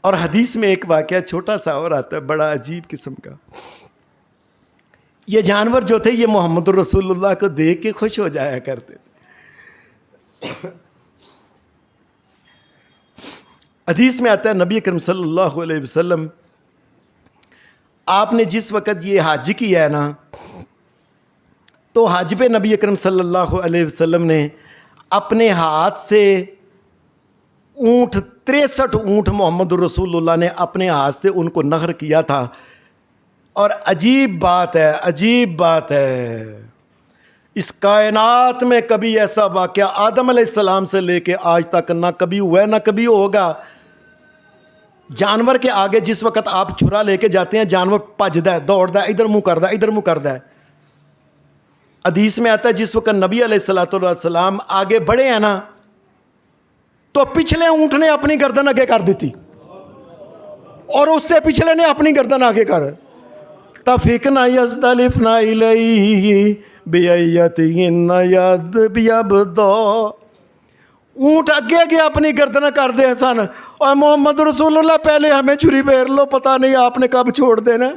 اور حدیث میں ایک واقعہ چھوٹا سا اور آتا ہے بڑا عجیب قسم کا. یہ جانور جو تھے یہ محمد رسول اللہ کو دیکھ کے خوش ہو جایا کرتے تھے. حدیث میں آتا ہے نبی اکرم صلی اللہ علیہ وسلم آپ نے جس وقت یہ حج کیا ہے نا تو حج پہ نبی اکرم صلی اللہ علیہ وسلم نے اپنے ہاتھ سے اونٹ 63 اونٹ محمد رسول اللہ نے اپنے ہاتھ سے ان کو نحر کیا تھا. اور عجیب بات ہے اس کائنات میں کبھی ایسا واقعہ آدم علیہ السلام سے لے کے آج تک نہ کبھی ہوا ہے نہ کبھی ہوگا. جانور کے آگے جس وقت آپ چھرا لے کے جاتے ہیں جانور بھجدا ہے, دوڑدا ہے, ادھر منہ کردا ہے. حدیث میں آتا ہے جس وقت نبی علیہ السلام آگے بڑھے ہیں نا تو پچھلے اونٹ نے اپنی گردن آگے کر دیتی اور اس سے پچھلے نے اپنی گردن آگے کر. تفقنا یزدلفنا الیہ بیعتہن یدبیبدا. اونٹ اگے اگے اپنی گردن کر دے سن اور محمد رسول اللہ پہلے ہمیں چھری پھیر لو, پتہ نہیں آپ نے کب چھوڑ دینا.